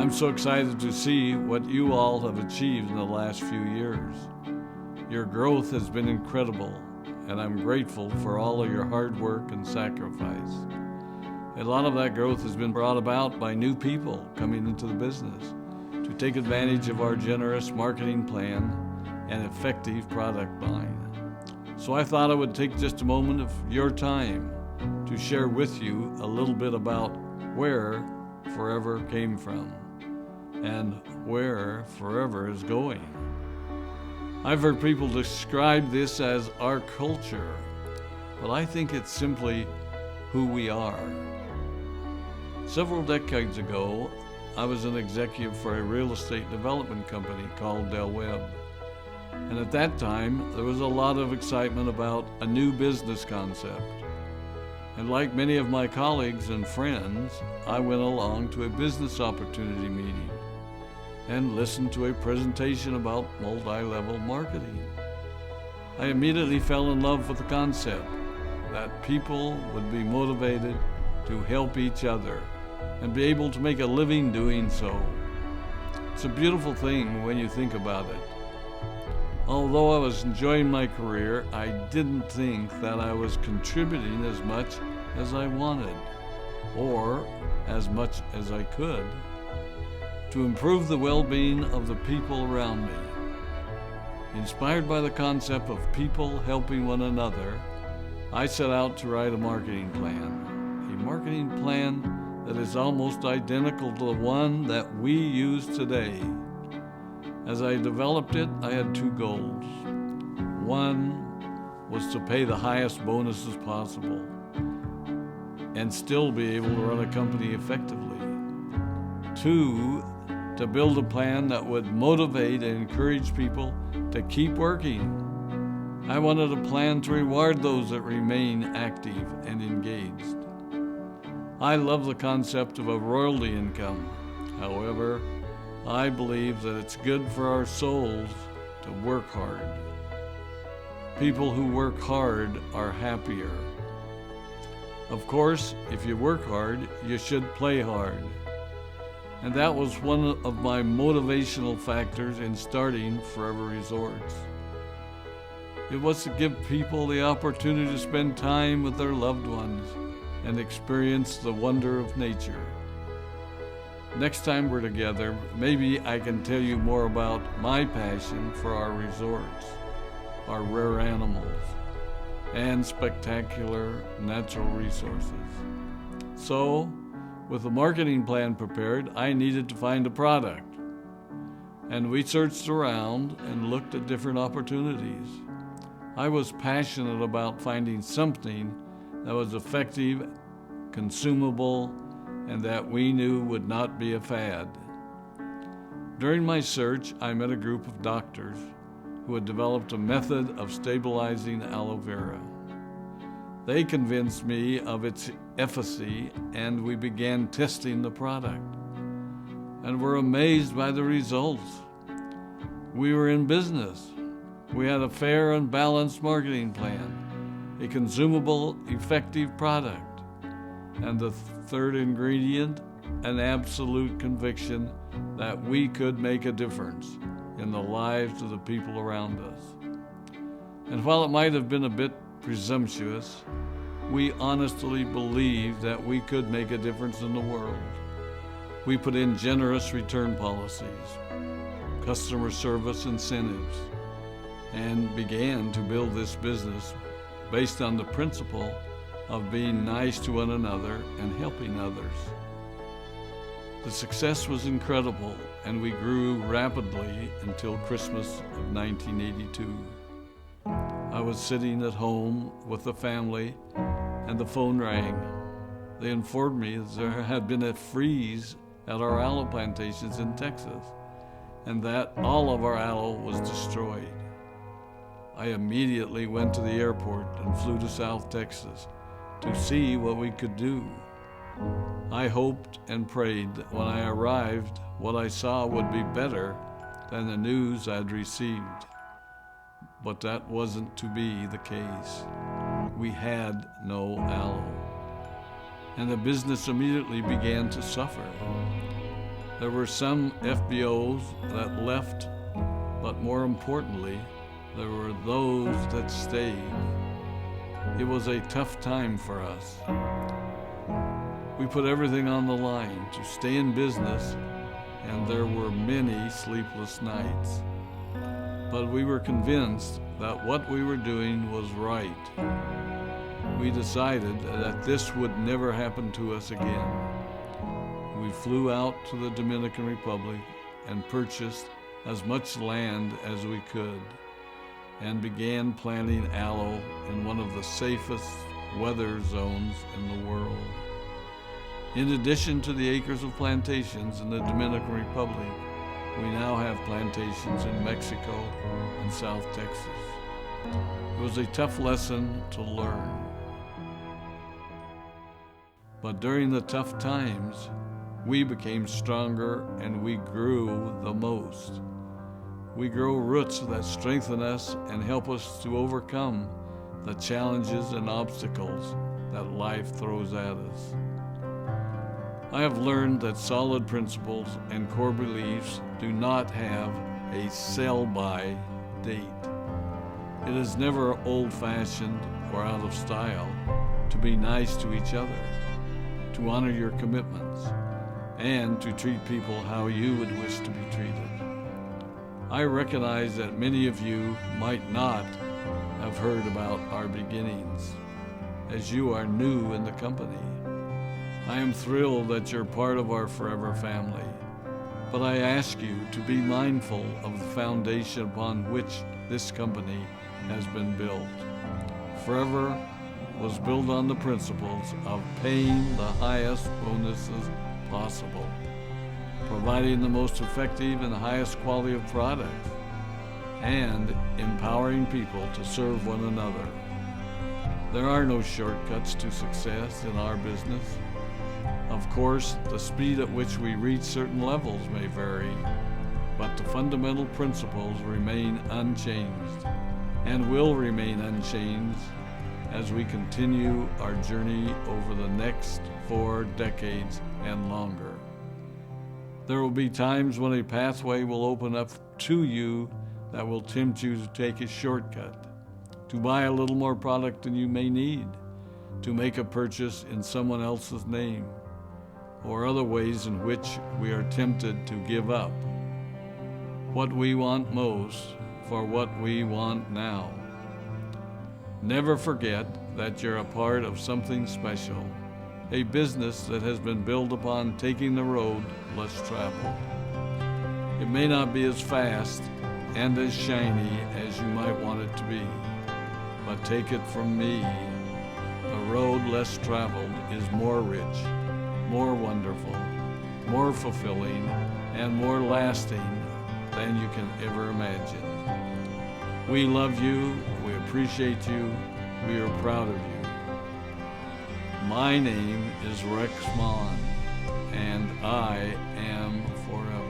I'm so excited to see what you all have achieved in the last few years. Your growth has been incredible, and I'm grateful for all of your hard work and sacrifice. A lot of that growth has been brought about by new people coming into the business to take advantage of our generous marketing plan and effective product line. So I thought I would take just a moment of your time to share with you a little bit about where Forever came from and where Forever is going. I've heard people describe this as our culture, but I think it's simply who we are. Several decades ago, I was an executive for a real estate development company called Del Webb. And at that time, there was a lot of excitement about a new business concept. And like many of my colleagues and friends, I went along to a business opportunity meeting and listened to a presentation about multi-level marketing. I immediately fell in love with the concept that people would be motivated to help each other and be able to make a living doing so. It's a beautiful thing when you think about it. Although I was enjoying my career, I didn't think that I was contributing as much as I wanted, or as much as I could, to improve the well-being of the people around me. Inspired by the concept of people helping one another, I set out to write a marketing plan that is almost identical to the one that we use today. As I developed it, I had two goals. One was to pay the highest bonuses possible and still be able to run a company effectively. Two, to build a plan that would motivate and encourage people to keep working. I wanted a plan to reward those that remain active and engaged. I love the concept of a royalty income. However, I believe that it's good for our souls to work hard. People who work hard are happier. Of course, if you work hard, you should play hard. And that was one of my motivational factors in starting Forever Resorts. It was to give people the opportunity to spend time with their loved ones and experience the wonder of nature. Next time we're together, maybe I can tell you more about my passion for our resorts, our rare animals, and spectacular natural resources. So, with the marketing plan prepared, I needed to find a product. And we searched around and looked at different opportunities. I was passionate about finding something that was effective, consumable, and that we knew would not be a fad. During my search, I met a group of doctors who had developed a method of stabilizing aloe vera. They convinced me of its efficacy, and we began testing the product, and were amazed by the results. We were in business. We had a fair and balanced marketing plan, a consumable, effective product, and the third ingredient, an absolute conviction that we could make a difference in the lives of the people around us. And while it might have been a bit presumptuous, we honestly believed that we could make a difference in the world. We put in generous return policies, customer service incentives, and began to build this business based on the principle of being nice to one another and helping others. The success was incredible, and we grew rapidly until Christmas of 1982. I was sitting at home with the family, and the phone rang. They informed me that there had been a freeze at our aloe plantations in Texas, and that all of our aloe was destroyed. I immediately went to the airport and flew to South Texas to see what we could do. I hoped and prayed that when I arrived, what I saw would be better than the news I'd received. But that wasn't to be the case. We had no aloe, and the business immediately began to suffer. There were some FBOs that left, but more importantly, there were those that stayed. It was a tough time for us. We put everything on the line to stay in business, and there were many sleepless nights. But we were convinced that what we were doing was right. We decided that this would never happen to us again. We flew out to the Dominican Republic and purchased as much land as we could and began planting aloe in one of the safest weather zones in the world. In addition to the acres of plantations in the Dominican Republic, we now have plantations in Mexico and South Texas. It was a tough lesson to learn. But during the tough times, we became stronger and we grew the most. We grow roots that strengthen us and help us to overcome the challenges and obstacles that life throws at us. I have learned that solid principles and core beliefs do not have a sell-by date. It is never old-fashioned or out of style to be nice to each other, to honor your commitments, and to treat people how you would wish to be treated. I recognize that many of you might not have heard about our beginnings, as you are new in the company. I am thrilled that you're part of our forever family, but I ask you to be mindful of the foundation upon which this company has been built. Forever was built on the principles of paying the highest bonuses possible, providing the most effective and highest quality of products, and empowering people to serve one another. There are no shortcuts to success in our business. Of course, the speed at which we reach certain levels may vary, but the fundamental principles remain unchanged and will remain unchanged as we continue our journey over the next 4 decades and longer. There will be times when a pathway will open up to you that will tempt you to take a shortcut, to buy a little more product than you may need, to make a purchase in someone else's name, or other ways in which we are tempted to give up what we want most for what we want now. Never forget that you're a part of something special, a business that has been built upon taking the road less traveled. It may not be as fast and as shiny as you might want it to be, but take it from me, the road less traveled is more rich, more wonderful, more fulfilling, and more lasting than you can ever imagine. We love you, we appreciate you, we are proud of you. My name is Rex Maughan, and I am forever.